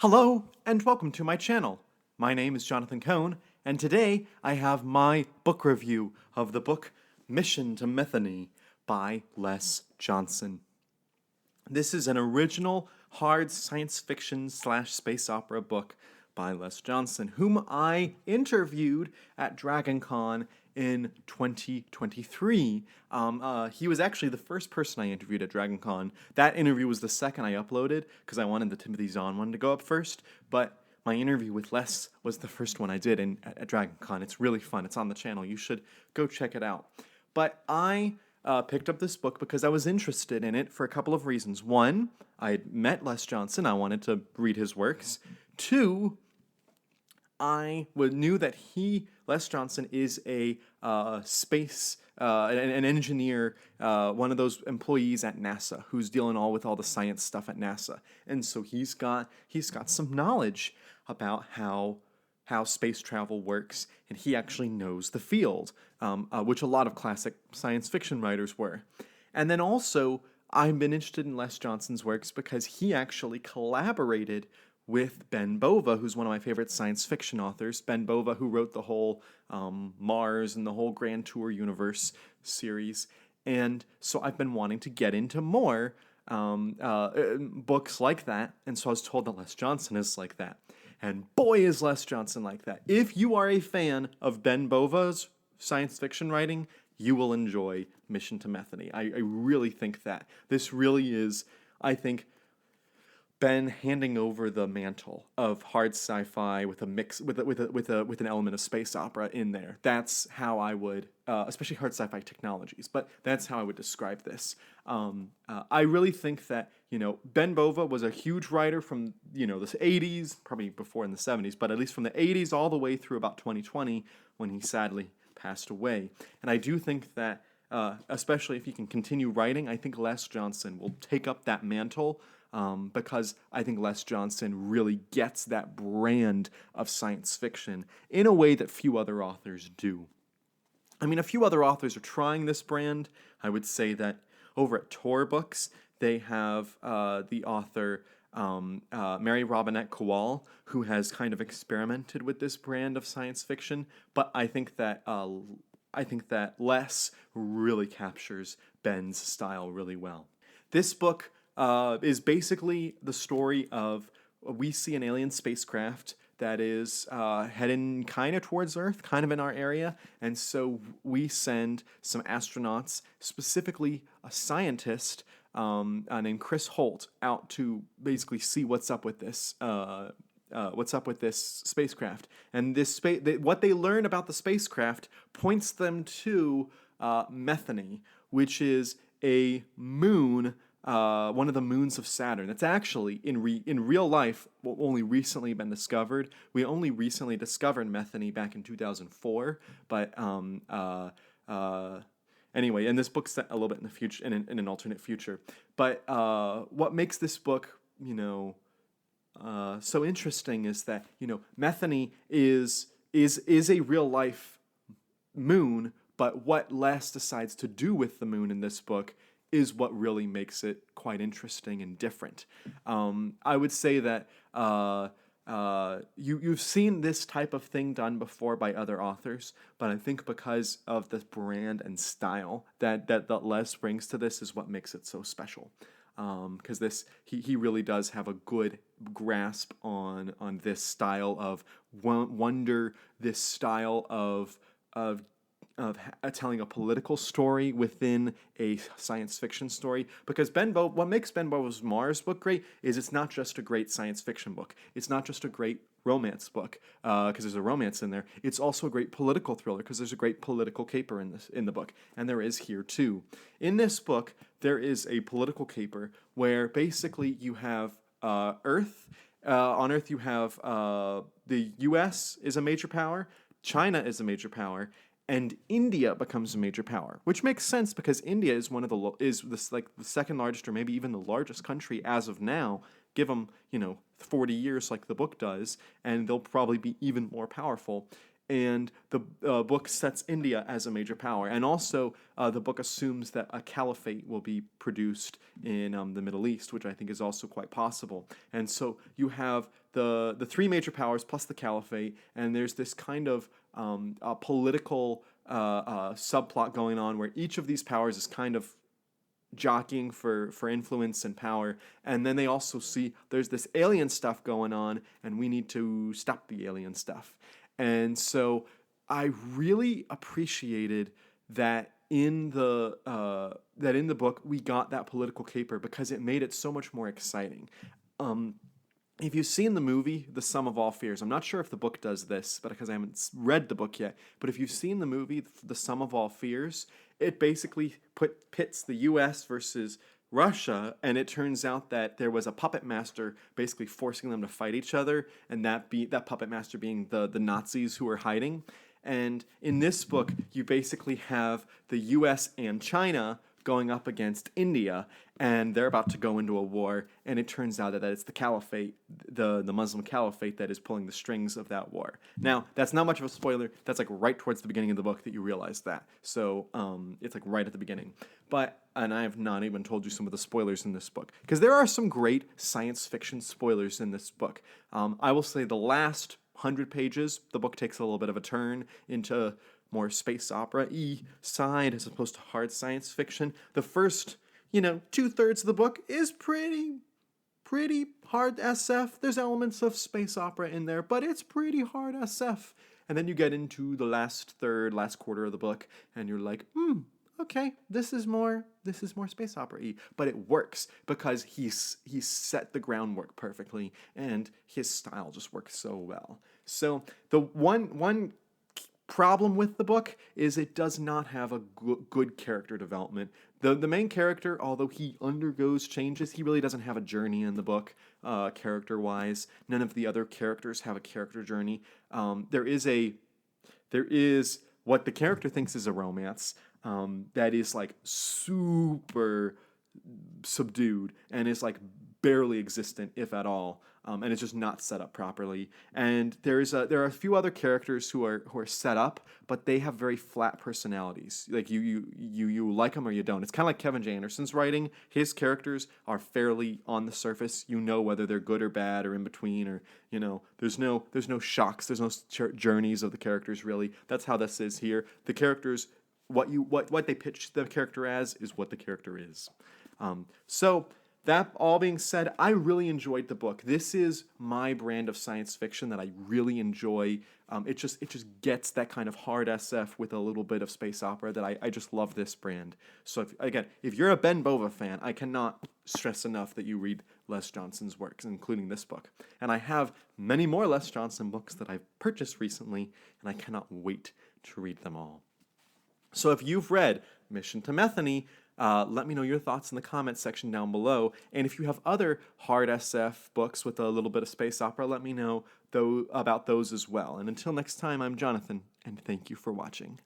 Hello, and welcome to my channel. My name is Jonathan Cohn, and today I have my book review of the book Mission to Methone by Les Johnson. This is an original hard science fiction / space opera book by Les Johnson, whom I interviewed at DragonCon in 2023. He was actually the first person I interviewed at DragonCon. That interview was the second I uploaded because I wanted the Timothy Zahn one to go up first, but my interview with Les was the first one I did at DragonCon. It's really fun. It's on the channel. You should go check it out. But I picked up this book because I was interested in it for a couple of reasons. One, I had met Les Johnson. I wanted to read his works. Two, I knew that Les Johnson, is a an engineer, one of those employees at NASA who's dealing with all the science stuff at NASA, and so he's got some knowledge about how space travel works, and he actually knows the field, which a lot of classic science fiction writers were. And then also, I've been interested in Les Johnson's works because he actually collaborated with Ben Bova, who's one of my favorite science fiction authors. Ben Bova, who wrote the whole Mars and the whole Grand Tour Universe series. And so I've been wanting to get into more books like that. And so I was told that Les Johnson is like that. And boy, is Les Johnson like that. If you are a fan of Ben Bova's science fiction writing, you will enjoy Mission to Methone. I really think that. This really is, I think, Ben handing over the mantle of hard sci-fi with a mix with an element of space opera in there. That's how I would, especially hard sci-fi technologies. But that's how I would describe this. I really think that Ben Bova was a huge writer from the 80s, probably before in the 70s, but at least from the 80s all the way through about 2020 when he sadly passed away. And I do think that, especially if he can continue writing, I think Les Johnson will take up that mantle. Because I think Les Johnson really gets that brand of science fiction in a way that few other authors do. I mean, a few other authors are trying this brand. I would say that over at Tor Books, they have the author Mary Robinette Kowal, who has kind of experimented with this brand of science fiction. But I think that Les really captures Ben's style really well. This book is basically the story of we see an alien spacecraft that is heading kind of towards Earth, kind of in our area, and so we send some astronauts, specifically a scientist named Chris Holt, out to basically see what's up with this. What's up with this spacecraft? And what they learn about the spacecraft points them to Methone, which is a moon. One of the moons of Saturn. That's actually, in real life, only recently been discovered. We only recently discovered Methone back in 2004. But anyway, and this book's set a little bit in the future, in an alternate future. But what makes this book, so interesting is that Methone is a real life moon. But what Les decides to do with the moon in this book is what really makes it quite interesting and different. I would say that you've seen this type of thing done before by other authors, but I think because of the brand and style that Les brings to this is what makes it so special. Because he really does have a good grasp on this style of wonder, this style of telling a political story within a science fiction story. Because what makes Ben Bova's Mars book great is it's not just a great science fiction book. It's not just a great romance book, because there's a romance in there. It's also a great political thriller, because there's a great political caper in the book, and there is here too. In this book, there is a political caper where basically you have Earth. On Earth, you have the U.S. is a major power, China is a major power, and India becomes a major power, which makes sense because India is the second largest, or maybe even the largest country as of now. Give them 40 years like the book does, and they'll probably be even more powerful. And the book sets India as a major power. And also, the book assumes that a caliphate will be produced in the Middle East, which I think is also quite possible. And so you have the three major powers plus the caliphate, and there's this kind of political subplot going on where each of these powers is kind of jockeying for influence and power. And then they also see there's this alien stuff going on, and we need to stop the alien stuff. And so I really appreciated that in the book we got that political caper because it made it so much more exciting. If you've seen the movie The Sum of All Fears, I'm not sure if the book does this, but because I haven't read the book yet, but if you've seen the movie The Sum of All Fears, it basically pits the US versus Russia, and it turns out that there was a puppet master basically forcing them to fight each other, and that puppet master being the Nazis who were hiding. And in this book, you basically have the US and China going up against India, and they're about to go into a war, and it turns out that it's the caliphate, the Muslim caliphate, that is pulling the strings of that war. Now, that's not much of a spoiler. That's like right towards the beginning of the book that you realize that. So it's like right at the beginning. And I have not even told you some of the spoilers in this book, because there are some great science fiction spoilers in this book. I will say the last 100 pages, the book takes a little bit of a turn into more space opera-y side as opposed to hard science fiction. The first, 2/3 of the book is pretty hard SF. There's elements of space opera in there, but it's pretty hard SF. And then you get into the last quarter of the book, and you're like, okay, this is more space opera-y. But it works because he's set the groundwork perfectly, and his style just works so well. So the one problem with the book is it does not have a good character development. The main character, although he undergoes changes, he really doesn't have a journey in the book, character-wise. None of the other characters have a character journey. There is what the character thinks is a romance, that is like super subdued and is like barely existent, if at all. And it's just not set up properly. And there are a few other characters who are set up, but they have very flat personalities. Like you like them or you don't. It's kind of like Kevin J. Anderson's writing. His characters are fairly on the surface. You know whether they're good or bad or in between, or there's no shocks. There's no journeys of the characters really. That's how this is here. The characters, what they pitch the character as is what the character is. So. That all being said, I really enjoyed the book. This is my brand of science fiction that I really enjoy. It just gets that kind of hard SF with a little bit of space opera that I just love this brand. So if you're a Ben Bova fan, I cannot stress enough that you read Les Johnson's works, including this book. And I have many more Les Johnson books that I've purchased recently, and I cannot wait to read them all. So if you've read Mission to Methone, let me know your thoughts in the comments section down below. And if you have other hard SF books with a little bit of space opera, let me know about those as well. And until next time, I'm Jonathan, and thank you for watching.